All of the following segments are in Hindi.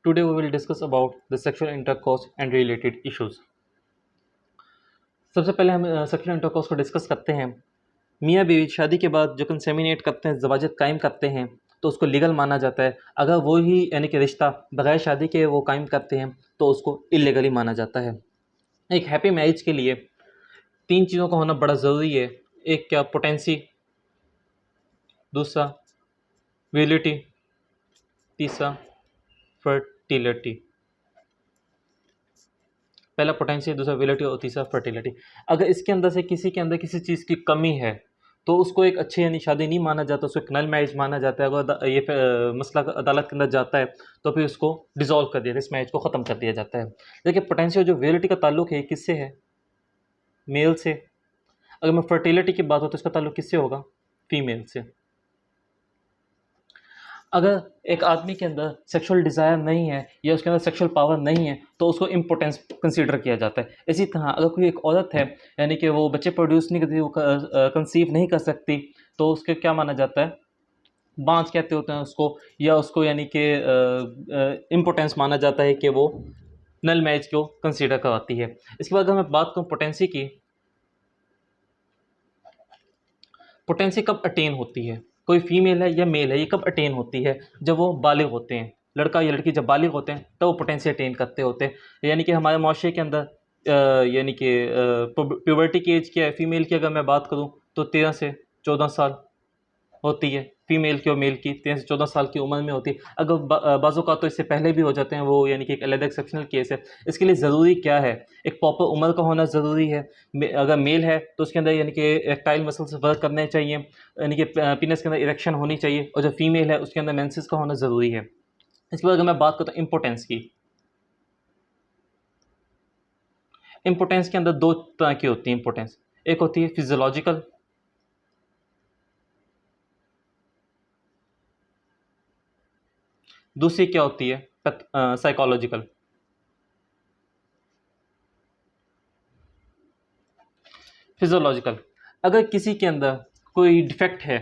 Today we will discuss about the sexual intercourse and related issues. सबसे पहले हम सेक्सुअल इंटरकोर्स को डिस्कस करते हैं। मियाँ बीवी शादी के बाद जो कंसेमिनेट करते हैं, ज़वाजत कायम करते हैं, तो उसको लीगल माना जाता है। अगर वो ही यानी कि रिश्ता बगैर शादी के वो कायम करते हैं तो उसको इलीगली माना जाता है। एक हैप्पी मैरिज के लिए तीन चीज़ों का होना बड़ा ज़रूरी है। एक क्या, पोटेंसी, दूसरा विलिटी, तीसरा फर्टिलिटी। पहला पोटेंशियल, दूसरा विलिटी और तीसरा फर्टिलिटी। अगर इसके अंदर से किसी के अंदर किसी चीज़ की कमी है तो उसको एक अच्छी यानी शादी नहीं माना जाता, उसको एक नल मैरिज माना जाता है। अगर ये मसला अदालत के अंदर जाता है तो फिर उसको डिसॉल्व कर दिया जाता है, इस मैरिज को ख़त्म कर दिया जाता है। देखिए पोटेंशियल जो विलिटी का ताल्लुक है किससे है? मेल से। अगर मैं फर्टिलिटी की बात हो तो इसका ताल्लुक किससे होगा? फीमेल से। अगर एक आदमी के अंदर सेक्सुअल डिज़ायर नहीं है या उसके अंदर सेक्सुअल पावर नहीं है तो उसको इम्पोर्टेंस कंसीडर किया जाता है। इसी तरह अगर कोई एक औरत है यानी कि वो बच्चे प्रोड्यूस नहीं करती, वो कंसीव नहीं कर सकती, तो उसके क्या माना जाता है? बांझ कहते होते हैं उसको, या उसको यानी कि इम्पोर्टेंस माना जाता है कि वो नल मैरिज को कंसीडर करवाती है। इसके बाद अगर मैं बात करूँ पोटेंसी की, पोटेंसी कब अटेन होती है? कोई फीमेल है या मेल है, ये कब अटेन होती है? जब वो बालिग होते हैं। लड़का या लड़की जब बालिग होते हैं तब वो पोटेंसी अटेन करते होते हैं। यानी कि हमारे माशरे के अंदर यानी कि प्यूबर्टी की एज क्या है? फीमेल की अगर मैं बात करूं तो 13 से 14 साल होती है। फीमेल की और मेल की 13 से 14 साल की उम्र में होती है। अगर बाज़ों का तो इससे पहले भी हो जाते हैं, वो यानी कि एक अलग एक्सेप्शनल केस है। इसके लिए ज़रूरी क्या है? एक प्रॉपर उम्र का होना ज़रूरी है। अगर मेल है तो उसके अंदर यानी कि एक्टाइल मसल्स वर्क करने चाहिए, यानी कि पीनस के अंदर इरेक्शन होनी चाहिए, और जो फीमेल है उसके अंदर मेंसेस का होना ज़रूरी है। इसके बाद अगर मैं बात करता हूँ इम्पोर्टेंस की, इम्पोर्टेंस के अंदर दो तरह की होती है इम्पोर्टेंस। एक होती है फिजियोलॉजिकल, दूसरी क्या होती है? साइकोलॉजिकल। फिजियोलॉजिकल, अगर किसी के अंदर कोई डिफेक्ट है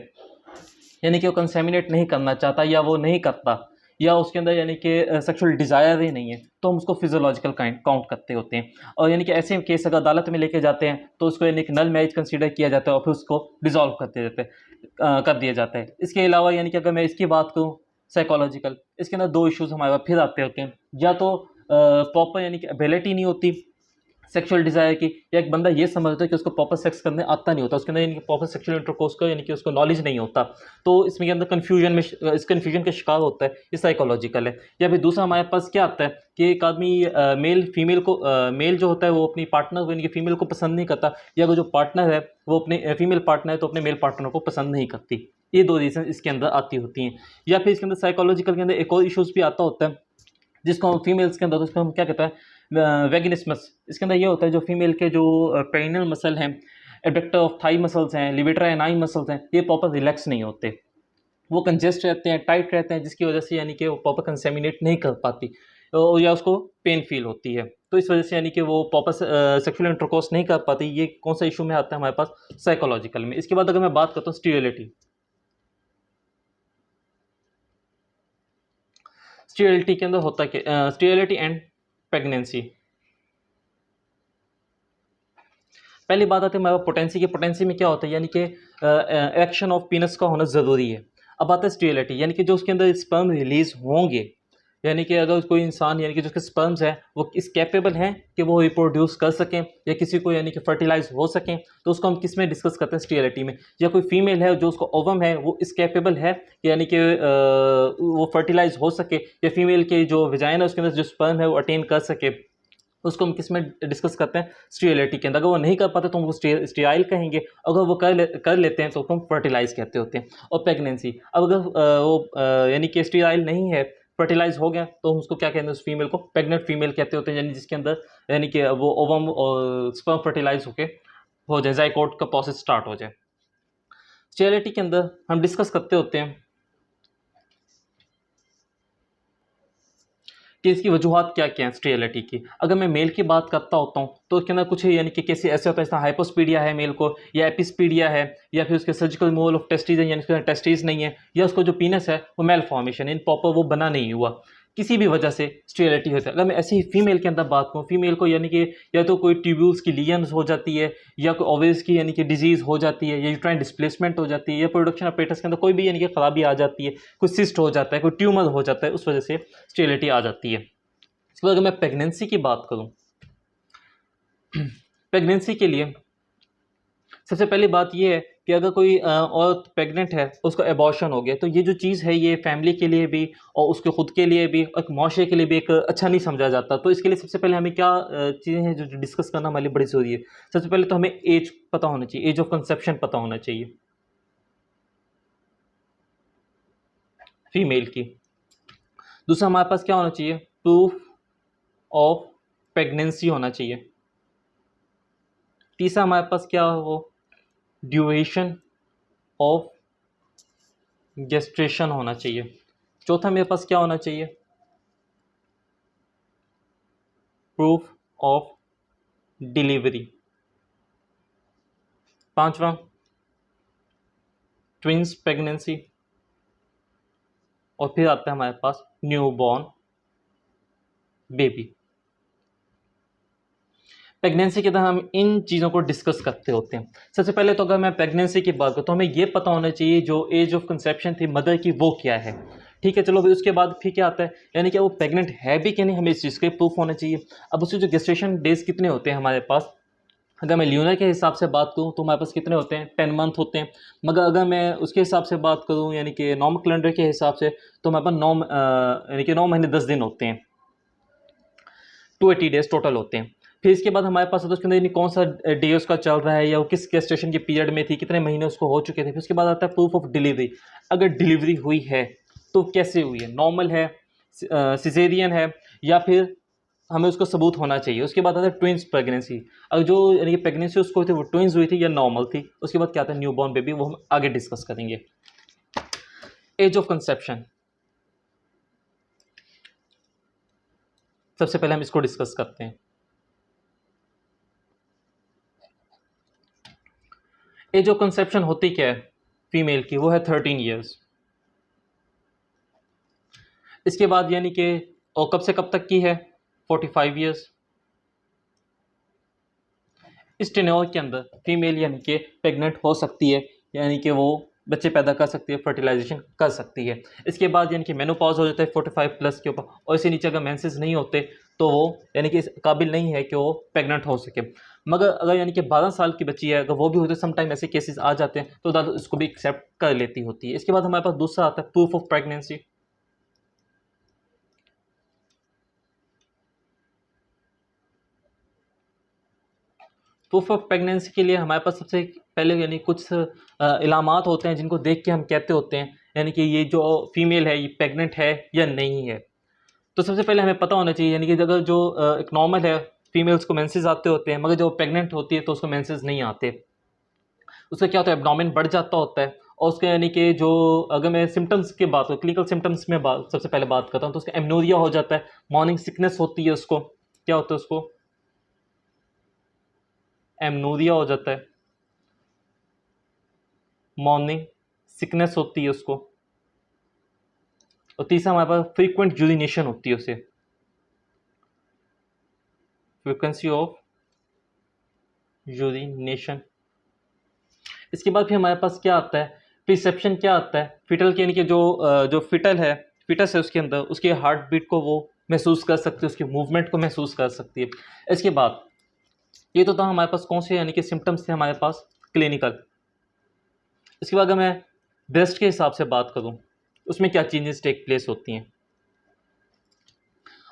यानी कि वो कंसेमिनेट नहीं करना चाहता या वो नहीं करता, या उसके अंदर यानी कि सेक्सुअल डिज़ायर ही नहीं है, तो हम उसको फिजियोलॉजिकल काउंट करते होते हैं। और यानी कि ऐसे केस अगर अदालत में लेके जाते हैं तो उसको यानी कि नल मैरिज कंसीडर किया जाता है और फिर उसको डिज़ोल्व कर दिया जाता है। इसके अलावा यानी कि अगर मैं इसकी बात करूँ साइकोलॉजिकल, इसके अंदर दो इश्यूज़ हमारे पास फिर आते होते हैं। या तो प्रॉपर यानी कि एबिलिटी नहीं होती सेक्सुअल डिज़ायर की, या एक बंदा ये समझता है कि उसको प्रॉपर सेक्स करने आता नहीं होता, उसके अंदर यानी कि प्रॉपर सेक्सुअल इंटरकोर्स का यानी कि उसको नॉलेज नहीं होता, तो इसमें के अंदर इस कन्फ्यूजन का शिकार होता है। ये साइकोलॉजिकल है। या फिर दूसरा हमारे पास क्या आता है कि एक आदमी मेल जो होता है वो अपनी पार्टनर को यानी कि फीमेल को पसंद नहीं करता, या अगर जो पार्टनर है वो अपने फीमेल पार्टनर है तो अपने मेल पार्टनर को पसंद नहीं करती। ये दो रीज़न इसके अंदर आती होती हैं। या फिर इसके अंदर साइकोलॉजिकल के अंदर एक और इशूज़ भी आता होता है जिसको हम फीमेल्स के अंदर, उसको हम क्या कहते हैं? वेगिनिस्मस। इसके अंदर ये होता है जो फीमेल के जो पेरिनियल मसल हैं, एब्डक्टर ऑफ थाई मसल्स हैं, लिवेटर एंड आई मसल्स हैं, ये प्रॉपर रिलैक्स नहीं होते, वो कंजेस्ट रहते हैं, टाइट रहते हैं, जिसकी वजह से यानी कि वो प्रॉपर कंसेमिनेट नहीं कर पाती, या उसको पेन फील होती है। तो इस वजह से यानी कि वो प्रॉपर सेक्सुअल इंटरकोर्स नहीं कर पाती। ये कौन सा इशू में आता है हमारे पास? साइकोलॉजिकल में। इसके बाद अगर मैं बात करता हूँ स्टीरियलिटी, स्टीरियलिटी के अंदर होता क्या? स्टीरियलिटी एंड प्रेगनेंसी। पहली बात आती है हमारे पोटेंसी की। पोटेंसी में क्या होता है? यानी कि एक्शन ऑफ पीनस का होना ज़रूरी है। अब आता है स्टीरियलिटी, यानी कि जो उसके अंदर स्पर्म रिलीज होंगे, यानी कि अगर कोई इंसान यानी कि जो उसके स्पर्म्स हैं वो इस कैपेबल हैं कि वो रिप्रोड्यूस कर सकें या किसी को यानी कि फर्टिलाइज हो सकें, तो उसको हम किस में डिस्कस करते हैं? स्टीरियलिटी में। या कोई फीमेल है जो उसको ओवम है वो इस कैपेबल है कि यानी कि वो फर्टिलाइज हो सके, या फीमेल के जो विजाइन है उसके अंदर जो स्पर्म है वो अटेन कर सके, उसको हम किस में डिस्कस करते हैं? स्टीरियलिटी के अंदर। अगर वो नहीं कर पाते तो हम वो स्टीराइल कहेंगे, अगर वो कर लेते हैं तो उसको हम फर्टिलाइज कहते होते हैं। और प्रेगनेंसी, अब अगर वो यानी कि स्टीराइल नहीं है, फर्टिलाइज हो गया, तो हम उसको क्या कहते हैं? उस फीमेल को प्रेग्नेंट फीमेल कहते होते हैं, यानी जिसके अंदर यानी कि वो ओवम और स्पर्म फर्टिलाइज हो जाए, जाइकोट का प्रोसेस स्टार्ट हो जाए। स्टीरियलिटी के अंदर हम डिस्कस करते होते हैं कि इसकी वजूहत क्या क्या हैं स्टीरियलिटी की। अगर मैं मेल की बात करता होता हूँ तो उसके अंदर कुछ यानी कि कैसे ऐसे होता है, जैसे हाइपोस्पीडिया है मेल को, या एपिस्पीडिया है, या फिर उसके सर्जिकल रिमूवल ऑफ टेस्टिस है, यानी उसके टेस्टिस नहीं है, या उसको जो पीनस है वो मेल फॉर्मेशन इन प्रॉपर वो बना नहीं हुआ। किसी भी वजह से स्टेरिलिटी होता है। अगर मैं ऐसे ही फीमेल के अंदर बात करूँ, फीमेल को यानी कि या तो कोई ट्यूब्यूल्स की लीजन्स हो जाती है, या कोई ओवरीज की यानी कि डिजीज़ हो जाती है, या यूट्राइन डिस्प्लेसमेंट हो जाती है, या प्रोडक्शन अपरेटस के अंदर कोई भी यानी कि खराबी आ जाती है, कोई सिस्ट हो जाता है, कोई ट्यूमर हो जाता है, उस वजह से स्टेरिलिटी आ जाती है। इसके बाद अगर मैं प्रेगनेंसी की बात करूँ, प्रेगनेंसी के लिए सबसे पहली बात ये है कि अगर कोई औरत प्रेग्नेंट है, उसका एबॉर्शन हो गया, तो ये जो चीज़ है ये फैमिली के लिए भी और उसके खुद के लिए भी और माशरे के लिए भी एक अच्छा नहीं समझा जाता। तो इसके लिए सबसे पहले हमें क्या चीज़ें हैं जो डिस्कस करना हमारे लिए बड़ी ज़रूरी है। सबसे पहले तो हमें एज पता होना चाहिए, एज ऑफ कंसेप्शन पता होना चाहिए फीमेल की। दूसरा हमारे पास क्या होना चाहिए, प्रूफ ऑफ प्रेगनेंसी होना चाहिए। तीसरा हमारे पास क्या हो, ड्यूरेशन ऑफ गेस्ट्रेशन होना चाहिए। चौथा मेरे पास क्या होना चाहिए, प्रूफ ऑफ डिलीवरी। पांचवा ट्विंस प्रेगनेंसी, और फिर आता है हमारे पास न्यूबॉर्न बेबी। प्रेगनेंसी के दौरान हम इन चीज़ों को डिस्कस करते होते हैं। सबसे पहले तो अगर मैं प्रेगनेंसी की बात करूँ तो हमें ये पता होना चाहिए जो एज ऑफ कंसेप्शन थी मदर की वो क्या है। ठीक है, चलो फिर उसके बाद फिर क्या आता है, यानी कि वो प्रेग्नेंट है भी कि नहीं, हमें इस चीज़ का प्रूफ होना चाहिए। अब उसके जो गेस्टेशन डेज कितने होते हैं हमारे पास, अगर मैं ल्यूनर के हिसाब से बात करूँ तो हमारे पास कितने होते हैं, 10 मंथ होते हैं। मगर अगर मैं उसके हिसाब से बात करूँ यानी कि नॉर्मल कैलेंडर के हिसाब से, तो हमारे पास 9 महीने 10 दिन होते हैं, 280 डेज टोटल होते हैं। फिर इसके बाद हमारे पास उसके अंदर कौन सा डे उसका चल रहा है या वो किस गेस्टेशन के पीरियड में थी, कितने महीने उसको हो चुके थे। फिर उसके बाद आता है प्रूफ ऑफ डिलीवरी। अगर डिलीवरी हुई है तो कैसे हुई है, नॉर्मल है, सिजेरियन है, या फिर हमें उसको सबूत होना चाहिए। उसके बाद आता है ट्विंस प्रेगनेंसी, अगर जो यानी कि प्रेगनेंसी उसको थी वो ट्विंस हुई थी या नॉर्मल थी। उसके बाद क्या आता है न्यूबॉर्न बेबी, वो हम आगे डिस्कस करेंगे। एज ऑफ कंसेप्शन, सबसे पहले हम इसको डिस्कस करते हैं। एज ऑफ कंसेप्शन होती क्या है फीमेल की, वो है 13 ईयर्स। इसके बाद यानी कि और कब से कब तक की है, 45 ईयर्स। इस टेन्योर के अंदर फीमेल यानी कि प्रेग्नेंट हो सकती है, यानी कि वो बच्चे पैदा कर सकती है, फर्टिलाइजेशन कर सकती है। इसके बाद यानी कि मेनोपॉज हो जाता है 45 प्लस के ऊपर, और इससे नीचे अगर मेंसेस नहीं होते तो वो यानी कि इस काबिल नहीं है कि वो प्रेग्नेंट हो सके। मगर अगर यानी कि 12 साल की बच्ची है, अगर वो भी होते, समटाइम ऐसे केसेस आ जाते हैं, तो दादा इसको भी एक्सेप्ट कर लेती होती है। इसके बाद हमारे पास दूसरा आता है proof of pregnancy. Proof of pregnancy के लिए हमारे पास सबसे पहले यानी कुछ इलामात होते हैं जिनको देख के हम कहते होते हैं यानी कि ये जो फीमेल है ये प्रेग्नेंट है या नहीं है। तो सबसे पहले हमें पता होना चाहिए यानी कि अगर जो एक नॉर्मल है फीमेल्स को मेंसेस आते होते हैं, मगर जो प्रेग्नेंट होती है तो उसको मेंसेस नहीं आते। उसका क्या होता है, एब्डोमेन बढ़ जाता होता है, और उसके यानी कि जो अगर मैं सिम्टम्स की बात करूँ, क्लिनिकल सिम्टम्स में सबसे पहले बात करता हूँ, तो उसका एमनोरिया हो जाता है, मॉर्निंग सिकनेस होती है, उसको क्या होता है, उसको एमनोरिया हो जाता है, मॉर्निंग सिकनेस होती है उसको। और तीसरा हमारे पास फ्रीक्वेंट यूरिनेशन होती है उसे, फ्रीक्वेंसी ऑफ यूरिनेशन। इसके बाद फिर हमारे पास क्या आता है, प्रिसेप्शन क्या आता है, फिटल के यानी कि जो फिटस है उसके अंदर उसके हार्ट बीट को वो महसूस कर सकती है, उसकी मूवमेंट को महसूस कर सकती है। इसके बाद ये तो था हमारे पास कौन से यानी कि सिम्टम्स थे हमारे पास क्लिनिकल। इसके बाद अगर मैं ब्रेस्ट के हिसाब से बात करूँ, उसमें क्या चेंजेस टेक प्लेस होती हैं,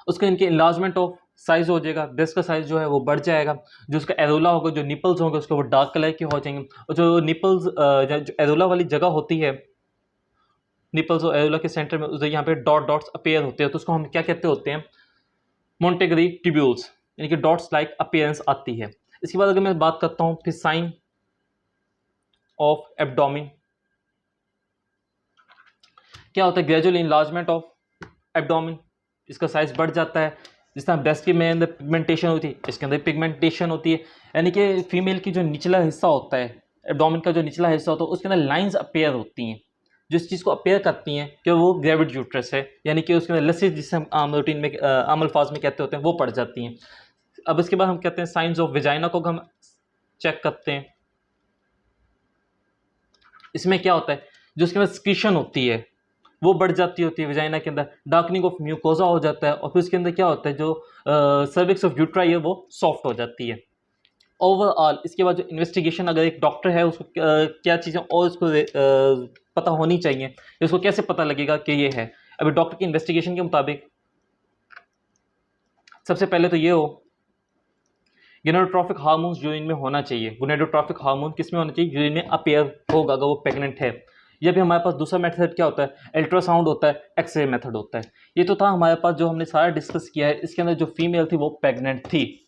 उसका इनके इन्लार्जमेंट ऑफ साइज़ हो जाएगा, ब्रेस्ट का साइज़ जो है वो बढ़ जाएगा, जो उसका एरोला होगा, जो निपल्स होंगे उसके वो डार्क कलर के हो जाएंगे, और जो निपल्स जो एरोला वाली जगह होती है, निपल्स और एरोला के सेंटर में उधर यहाँ पे डॉट डॉट्स अपीयर होते हैं, तो उसको हम क्या कहते होते हैं, मोंटेगरी ट्यूब्यूल्स, यानी कि डॉट्स लाइक अपीयरेंस आती है। इसके बाद अगर मैं बात करता हूँ फिर साइन ऑफ एब्डोमिन, क्या होता है, ग्रेजुअल इनलार्जमेंट ऑफ एब्डोमिन, इसका साइज बढ़ जाता है। जिस तरह ब्रेस्ट में अंदर पिगमेंटेशन होती है, इसके अंदर पिगमेंटेशन होती है, यानी कि फीमेल की जो निचला हिस्सा होता है, एब्डोमिन का जो निचला हिस्सा होता है, उसके अंदर लाइंस अपीयर होती हैं, जो इस चीज़ को अपेयर करती हैं कि वो ग्रेविड यूट्रस है, यानी कि उसके अंदर लस्सी जिसे हम आम रूटीन में आम अल्फाज में कहते होते हैं वो पड़ जाती हैं। अब इसके बाद हम कहते हैं साइंस ऑफ विजाइना को हम चेक करते हैं। इसमें क्या होता है, जो उसके अंदर स्क्रीशन होती है वो बढ़ जाती होती है विजाइना के अंदर, डार्कनिंग ऑफ म्यूकोजा हो जाता है, और फिर उसके अंदर क्या होता है, जो सर्विक्स ऑफ यूट्राई है वो सॉफ्ट हो जाती है। ओवरऑल इसके बाद जो इन्वेस्टिगेशन, अगर एक डॉक्टर है उसको क्या चीज़ें और उसको पता होनी चाहिए, उसको कैसे पता लगेगा कि ये है। अभी डॉक्टर की इन्वेस्टिगेशन के मुताबिक सबसे पहले तो ये हो, गिनेटोट्रॉफिक हार्मोन्स यूरिन में होना चाहिए। गिनेटोट्रॉफिक हार्मोन किस में होना चाहिए, यूरिन में अपेयर होगा अगर वो प्रेग्नेंट है। या भी हमारे पास दूसरा मेथड क्या होता है, अल्ट्रासाउंड होता है, एक्सरे मेथड होता है। ये तो था हमारे पास जो हमने सारा डिस्कस किया है। इसके अंदर जो फीमेल थी वो प्रेग्नेंट थी।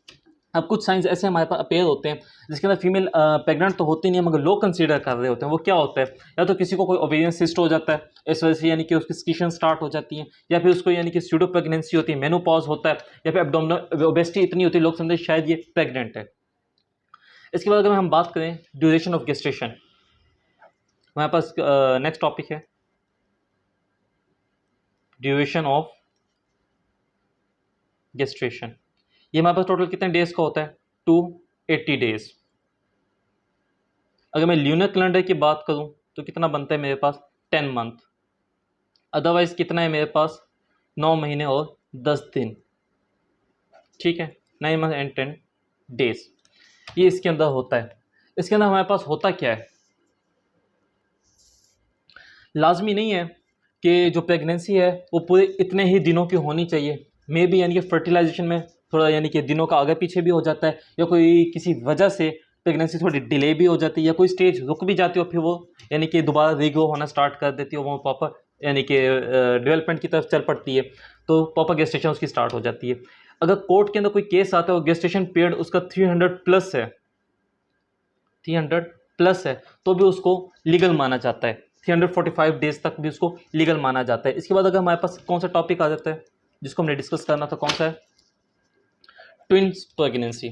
अब कुछ साइंस ऐसे हमारे पास अपेयर होते हैं जिसके अंदर फीमेल प्रेग्नेंट तो होती नहीं है मगर लोग कंसीडर कर रहे होते हैं। वो क्या होता है, या तो किसी को कोई ओवेरियन सिस्ट हो जाता है, इस वजह से यानी कि उसकी स्किशन स्टार्ट हो जाती है, या फिर उसको यानी कि स्यूडो प्रेगनेंसी होती है, मेनोपॉज होता है, या फिर एब्डोमिनल ओबेसिटी इतनी होती है लोग समझते शायद ये प्रेग्नेंट है। इसके बाद अगर हम बात करें ड्यूरेशन ऑफ गेस्टेशन, हमारे पास नेक्स्ट टॉपिक है ड्यूरेशन ऑफ गेस्टेशन। ये हमारे पास टोटल कितने डेज का होता है, 280 डेज। अगर मैं ल्यूनर कैलेंडर की बात करूं तो कितना बनता है मेरे पास, 10 मंथ। अदरवाइज कितना है मेरे पास, 9 महीने और 10 दिन। ठीक है, 9 मंथ एंड 10 डेज ये इसके अंदर होता है। इसके अंदर हमारे पास होता क्या है, लाजमी नहीं है कि जो प्रेगनेंसी है वो पूरे इतने ही दिनों की होनी चाहिए। मे बी यानी कि फर्टिलाइजेशन में थोड़ा यानी कि दिनों का आगे पीछे भी हो जाता है, या कोई किसी वजह से प्रेगनेंसी थोड़ी डिले भी हो जाती है, या कोई स्टेज रुक भी जाती है और फिर वो यानी कि दोबारा रीग्रो होना स्टार्ट कर देती है, वो प्रॉपर यानी कि डेवलपमेंट की तरफ चल पड़ती है, तो प्रॉपर गेस्टेशन उसकी स्टार्ट हो जाती है। अगर कोर्ट के अंदर कोई केस आता है और गेस्टेशन पीरियड उसका 300 प्लस है, 300 प्लस है, तो भी उसको लीगल माना जाता है। 345 डेज तक भी उसको लीगल माना जाता है। इसके बाद अगर हमारे पास कौन सा टॉपिक आ जाता है जिसको हमने डिस्कस करना था, कौन सा है, ट्विंस प्रेगनेंसी।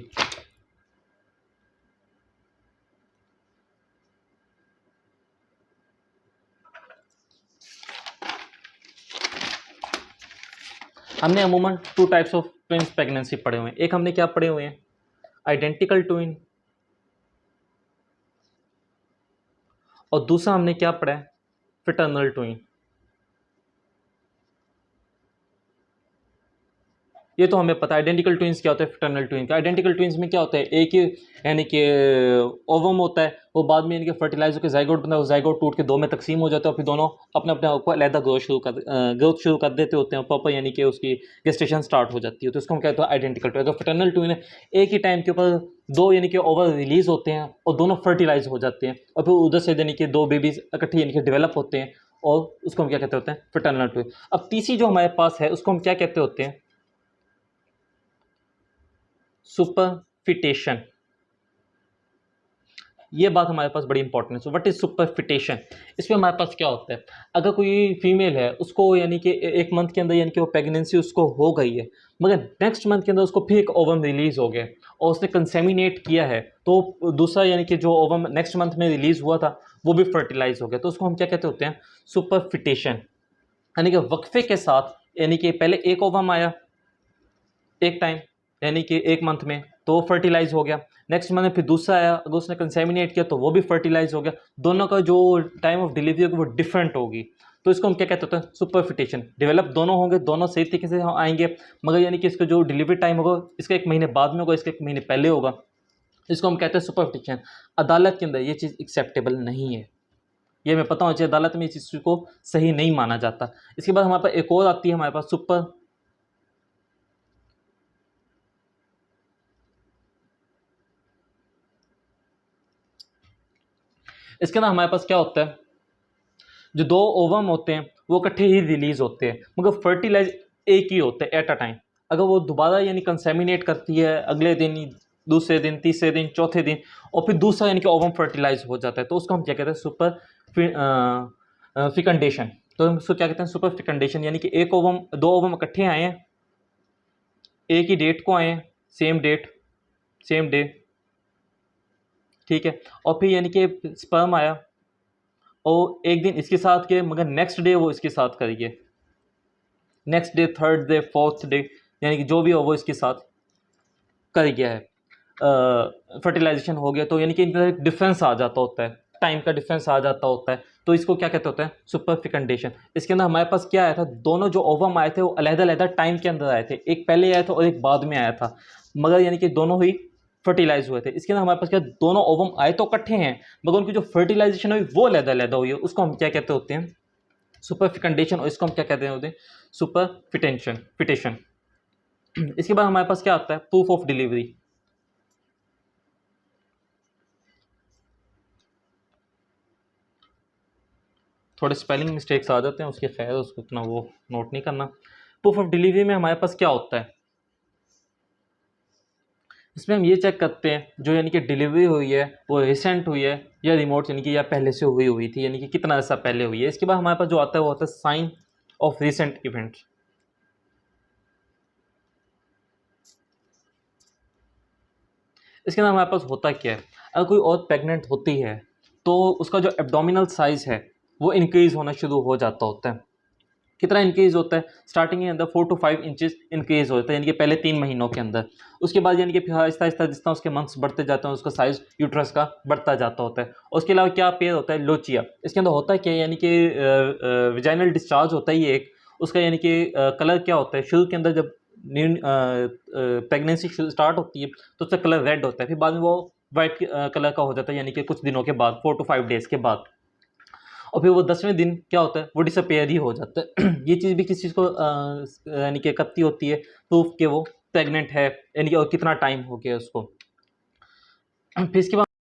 हमने अमूमन 2 टाइप्स ऑफ ट्विंस प्रेगनेंसी पढ़े हुए हैं। एक हमने क्या पढ़े हुए हैं, आइडेंटिकल ट्विन, और दूसरा हमने क्या पढ़ा है, फिटर्नल ट्विन। ये तो हमें पता है आइडेंटिकल ट्विंस क्या होता है, फिटर्नल ट्विन का। आइडेंटिकल ट्विंस में क्या होता है, एक ही यानी कि ओवम होता है, वो बाद में यानी कि फर्टिलाइज होकर जाइगोट बनता है, वो जाइगोट टूट के दो में तकसीम हो जाता है, और फिर दोनों अपने अपने आपको अलहदा ग्रोथ शुरू कर देते होते हैं, प्रॉपर यानी कि उसकी गेस्टेशन स्टार्ट हो जाती है। तो इसको हम कहते हैं आइडेंटिकल ट्विन। अगर फिटर्नल ट्विन है, एक ही टाइम के ऊपर दो यानी कि ओवर रिलीज होते हैं और दोनों फर्टिलाइज हो जाते हैं, और फिर उधर से यानी कि दो बेबीज इकट्ठे यानी कि डेवलप होते हैं, और उसको हम क्या कहते होते हैं, फिटर्नल ट्विन। अब तीसरी जो हमारे पास है उसको हम क्या कहते होते हैं, सुपरफिटेशन। ये बात हमारे पास बड़ी इंपॉर्टेंट है। व्हाट इज सुपरफिटेशन, इसमें हमारे पास क्या होता है, अगर कोई फीमेल है उसको यानी कि एक मंथ के अंदर यानी कि वो प्रेगनेंसी उसको हो गई है, मगर नेक्स्ट मंथ के अंदर उसको फिर एक ओवम रिलीज हो गया और उसने कंसेमिनेट किया है, तो दूसरा यानी कि जो ओवम नेक्स्ट मंथ में रिलीज हुआ था वो भी फर्टिलाइज हो गया, तो उसको हम क्या कहते होते हैं, सुपरफिटेशन। यानी कि वक्फे के साथ, यानी कि पहले एक ओवम आया एक टाइम यानी कि एक मंथ में, तो वो फर्टिलाइज हो गया, नेक्स्ट मंथ में फिर दूसरा आया, अगर उसने कंसेमिनेट किया तो वो भी फर्टिलाइज हो गया, दोनों का जो टाइम ऑफ डिलीवरी होगी वो डिफरेंट होगी, तो इसको हम क्या कहते होते हैं, सुपरफिटेशन। डेवलप दोनों होंगे, दोनों सही तरीके से आएंगे, मगर यानी कि इसका जो डिलीवरी टाइम होगा इसका एक महीने बाद में होगा, इसका एक महीने पहले होगा, इसको हम कहते हैं सुपरफिटेशन। अदालत के अंदर ये चीज़ एक्सेप्टेबल नहीं है, ये मैं पता होना चाहिए, अदालत में इस चीज़ को सही नहीं माना जाता। इसके बाद हमारे पास एक और आती है, हमारे पास सुपर, इसके अंदर हमारे पास क्या होता है, जो दो ओवम होते हैं वो इकट्ठे ही रिलीज होते हैं, मगर फर्टिलाइज एक ही होता है एट अ टाइम। अगर वो दोबारा यानी कंसेमिनेट करती है अगले दिन, दूसरे दिन, तीसरे दिन, चौथे दिन, और फिर दूसरा यानी कि ओवम फर्टिलाइज हो जाता है, तो उसको हम क्या कहते हैं, सुपर फिकंडेशन। तो हम उसको क्या कहते हैं, सुपर फिकंडेशन, यानी कि एक ओवम, दो ओवम इकट्ठे आए हैं, एक ही डेट को आए हैं, सेम डेट सेम डे, ठीक है, और फिर यानी कि स्पर्म आया, और एक दिन इसके साथ किए मगर नेक्स्ट डे वो इसके साथ करिए, next day, third day, fourth day, यानी कि जो भी हो वो इसके साथ कर गया है, फर्टिलाइजेशन हो गया, तो यानी कि इनका एक डिफरेंस आ जाता होता है, टाइम का डिफरेंस आ जाता होता है, तो इसको क्या कहते होते हैं, सुपर फिकंडेशन। इसके अंदर हमारे पास क्या आया था, दोनों जो ओवम आए थे वो अलग-अलग टाइम के अंदर आए थे, एक पहले आया था और एक बाद में आया था, मगर यानी कि दोनों ही फर्टिलाइज हुए थे। इसके अंदर हमारे पास क्या, दोनों ओवम आए तो इकट्ठे हैं मगर उनकी जो फर्टिलाइजेशन हुई वो अलग-अलग हुई है, उसको हम क्या कहते होते हैं, सुपर फिकंडेशन, और इसको हम क्या कहते होते हैं, सुपर फिटेंशन फिटेशन। इसके बाद हमारे पास क्या आता है, प्रूफ ऑफ डिलीवरी। थोड़े स्पेलिंग मिस्टेक्स आ जाते हैं उसके, खैर उसको इतना वो नोट नहीं करना। प्रूफ ऑफ डिलीवरी में हमारे पास क्या होता है, इसमें हम ये चेक करते हैं जो यानी कि डिलीवरी हुई है वो रिसेंट हुई है या रिमोट, यानी कि या पहले से हुई हुई थी, यानी कि कितना ऐसा पहले हुई है। इसके बाद हमारे पास जो आता है वो होता है साइन ऑफ रिसेंट इवेंट्स। इसके अंदर हमारे पास होता क्या है, अगर कोई औरत प्रेग्नेंट होती है तो उसका जो एब्डोमिनल साइज़ है वो इंक्रीज़ होना शुरू हो जाता होता है। कितना इंक्रीज़ होता है, स्टार्टिंग के अंदर 4 to 5 इंचेस इंक्रीज़ होता है, यानी कि पहले 3 महीनों के अंदर। उसके बाद यानी कि फिर आहिस्ता आहिस्ता जितना उसके मंथ्स बढ़ते जाते हैं उसका साइज़ यूट्रस का बढ़ता जाता होता है। और उसके अलावा क्या पेयर होता है, लोचिया। इसके अंदर होता है क्या, यानी कि विजाइनल डिस्चार्ज होता है ये एक, उसका यानी कि कलर क्या होता है, शुरू के अंदर जब न्यू प्रेगनेंसी स्टार्ट होती है तो उसका कलर रेड होता है, फिर बाद में वो वाइट कलर का हो जाता है, यानी कि कुछ दिनों के बाद, 4 to 5 डेज़ के बाद। और फिर वो 10वें दिन क्या होता है, वो डिसअपेयर ही हो जाता है। ये चीज़ भी किस चीज़ को यानी कि करती होती है, प्रूफ कि वो प्रेग्नेंट है, यानी कि और कितना टाइम हो गया उसको। फिर इसके बाद